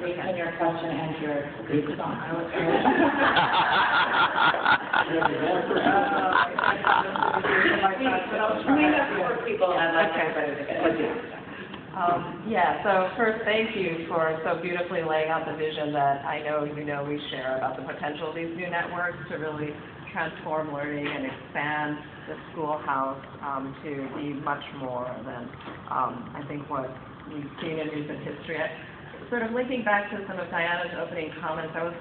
based on your question and your response. Yeah, so first, thank you for so beautifully laying out the vision that I know we share about the potential of these new networks to really transform learning and expand the schoolhouse to be much more than I think what we've seen in recent history. Sort of linking back to some of Diana's opening comments, I was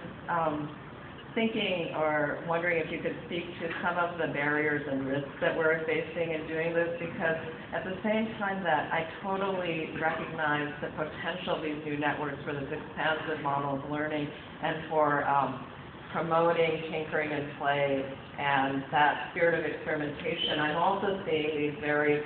thinking or wondering if you could speak to some of the barriers and risks that we're facing in doing this, because at the same time that I totally recognize the potential of these new networks for this expansive model of learning and for promoting tinkering and play and that spirit of experimentation, I'm also seeing these very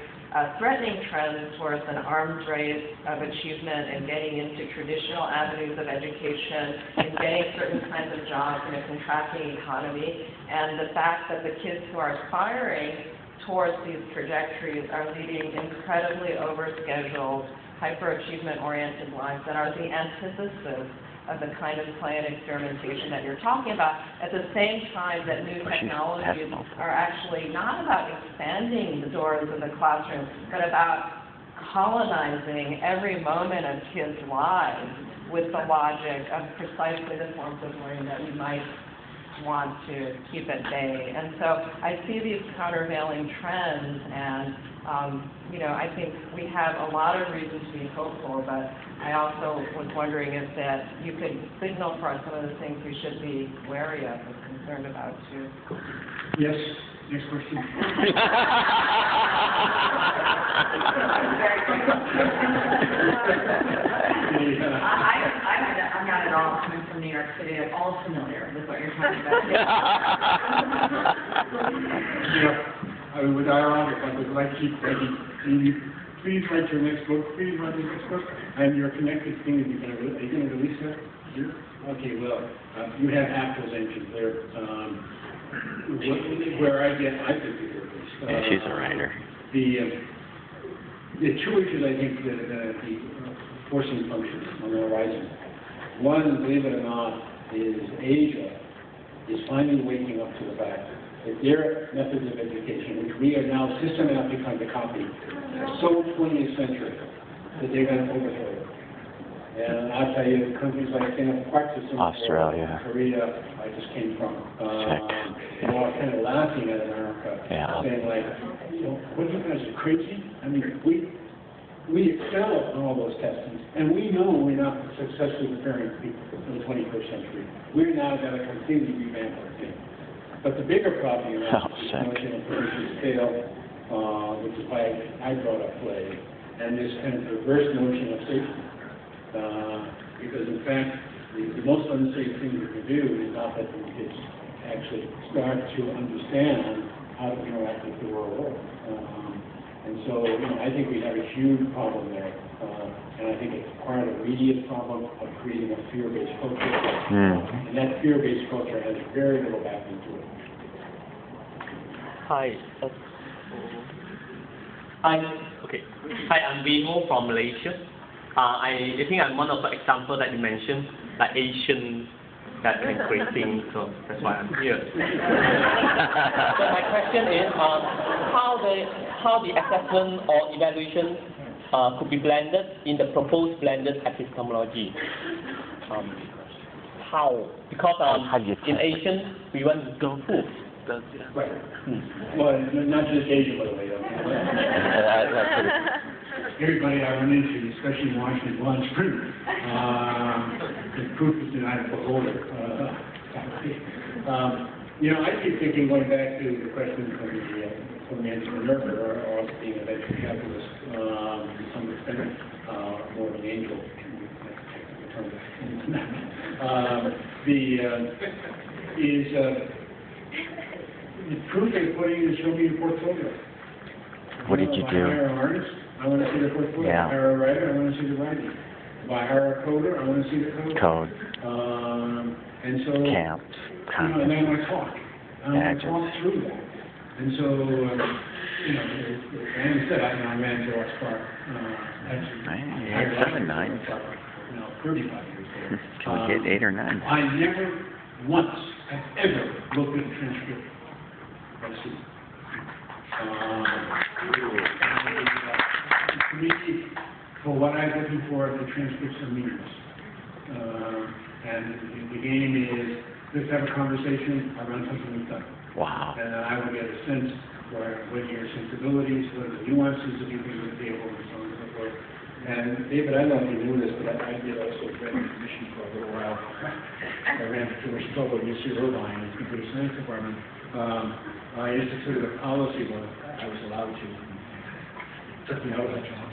threatening trends towards an arms race of achievement and getting into traditional avenues of education and getting certain kinds of jobs in a contracting economy. And the fact that the kids who are aspiring towards these trajectories are leading incredibly overscheduled, hyper-achievement-oriented lives that are the antithesis of the kind of play and experimentation that you're talking about, at the same time that new technologies are actually not about expanding the doors of the classroom, but about colonizing every moment of kids' lives with the logic of precisely the forms of learning that we might want to keep at bay. And so I see these countervailing trends, and I think we have a lot of reasons to be hopeful, but I also was wondering if that you could signal for us some of the things we should be wary of and concerned about too. Yes. Next question. I'm not at all coming from New York City. I'm all familiar with what you're talking about. With ironic, I would like to keep begging you, please write your next book, please write your next book, and your connected thing, are you going to release that here? Okay, well, you have half those entries there. Where I think yeah, she's a writer. The two issues I think that the forcing functions on the horizon. One, believe it or not, is Asia is finally waking up to the fact that their methods of education, which we are now systematically trying to copy, are so 20th century that they're going to overthrow it. And I'll tell you, countries like parts of Singapore, Australia, Korea, I just came from, they are kind of laughing at America, saying like, what, you guys are crazy? I mean, we excel on all those testings, and we know we're not successfully preparing people for the 21st century. We're now going to completely revamp our thing. But the bigger problem is this notion of permission scale, which is why I brought up play, and this kind of reverse notion of safety. Because in fact, the most unsafe thing you can do is not let the kids actually start to understand how to interact with the world. And so, I think we have a huge problem there. And I think it's part of the immediate problem of creating a fear-based culture. And that fear-based culture has very little backing to it. Hi. Okay. Hi, I'm Vimo from Malaysia. I think I'm one of the examples that you mentioned, like Asian that can create things, so that's why I'm here. So my question is, how the assessment or evaluation could be blended in the proposed blended epistemology? How? Because in Asian, we want to go proof. Right. Well, not just Asia, by the way. Everybody I run into, especially in Washington, wants proof. The proof is denied the beholder. I keep thinking, going back to the question from the entrepreneur or also being a venture capitalist, to some extent, more of an angel. The proof they put in is show me your portfolio. What did you do? If I hire an artist, I want to see the portfolio. If I hire a writer, I want to see the writing. If I hire a coder, I want to see the code. And so, Camps, and then I want to talk. I want to talk through that. And so, and instead, I ran to our Spark. You had 7 9s. 35 years ago. Can we get 8 or 9? I never once have ever looked at a transcript of a student. To me, for what I'm looking for, the transcripts are meaningless. And the game is, let's have a conversation around something we've done. Wow. And then I will get a sense for what your sensibilities, what are the nuances that you bring to the table, and so on and so forth. And David, I don't know if you knew this, but I did also ran a commission for a little while. I ran for Jewish Public at UC Irvine, in the computer science department. I instituted a policy when I was allowed to. Took me out of that job.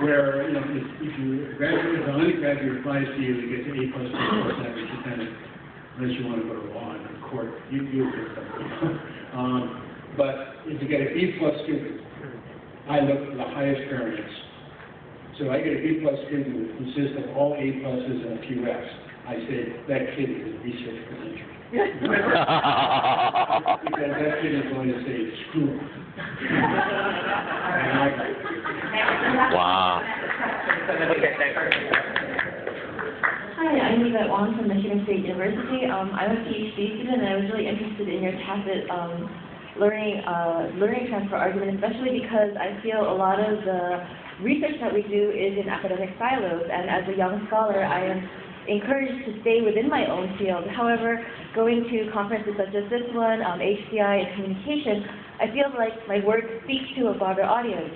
Where, you know, if you graduate, the undergraduate applies to you to get to A+, average dependent, unless you want to go to law and the court, you get something. But if you get an A+ student, I look for the highest variance. So I get an A+ student that consists of all A+ and a few Fs. I say, that kid is research potential. Because that kid is going to say, screw him. Wow. Hi, I'm Yvette Wong from Michigan State University. I'm a PhD student, and I was really interested in your tacit learning transfer argument, especially because I feel a lot of the research that we do is in academic silos, and as a young scholar, I am encouraged to stay within my own field. However, going to conferences such as this one, HCI and communication, I feel like my work speaks to a broader audience.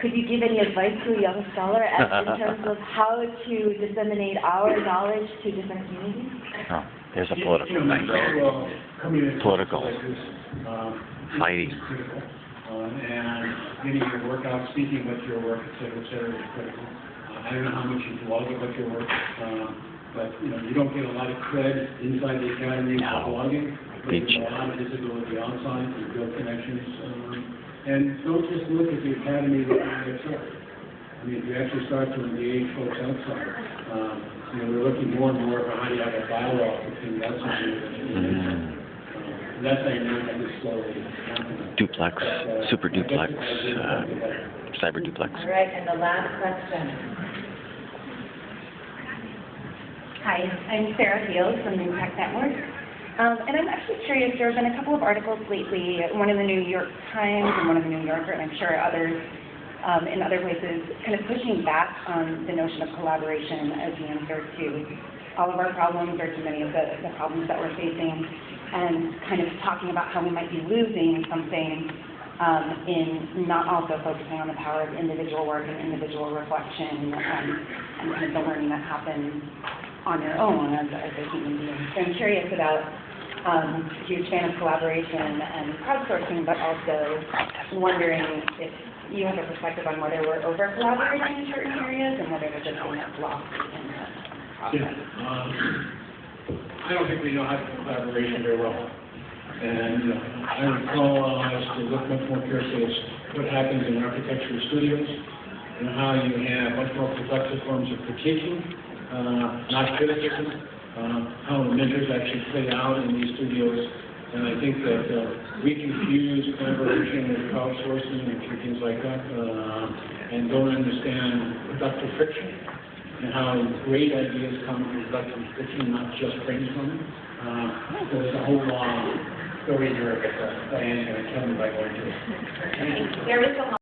Could you give any advice to a young scholar in terms of how to disseminate our knowledge to different communities? Oh, there's a political thing there. Political. Fighting. And getting your work out, speaking about your work, et cetera, is critical. I don't know how much you blog about your work, but you know, you don't get a lot of cred inside the academy for blogging, but you get a lot of visibility outside, you build connections, and don't just look at the academy looking at itself. I mean, if you actually start to engage folks outside, you know, we're looking more and more at how do you have a dialogue between the outside and that dynamic is slowly happening. Duplex, super duplex, cyber duplex. All right, and the last question. Hi, I'm Sarah Fields from the Tech Network. And I'm actually curious, there have been a couple of articles lately, one in the New York Times and one in the New Yorker, and I'm sure others in other places, kind of pushing back on the notion of collaboration as the answer to all of our problems or to many of the problems that we're facing, and kind of talking about how we might be losing something in not also focusing on the power of individual work and individual reflection and kind of the learning that happens on your own as a human being. So I'm curious about a huge fan of collaboration and crowdsourcing, but also wondering if you have a perspective on whether we're over-collaborating in certain areas and whether there's a thing that's lost in the process. I don't think we know how to do collaboration very well. And I would call us to look much more carefully at what happens in architecture studios and how you have much more reflexive forms of critiquing, not criticism, how the measures actually play out in these studios. And I think that we confuse collaboration with crowdsourcing and things like that, and don't understand productive friction and how great ideas come from productive friction, not just brainstorming. So there's a whole long story here, but Diane's going to tell me by going to it. There is a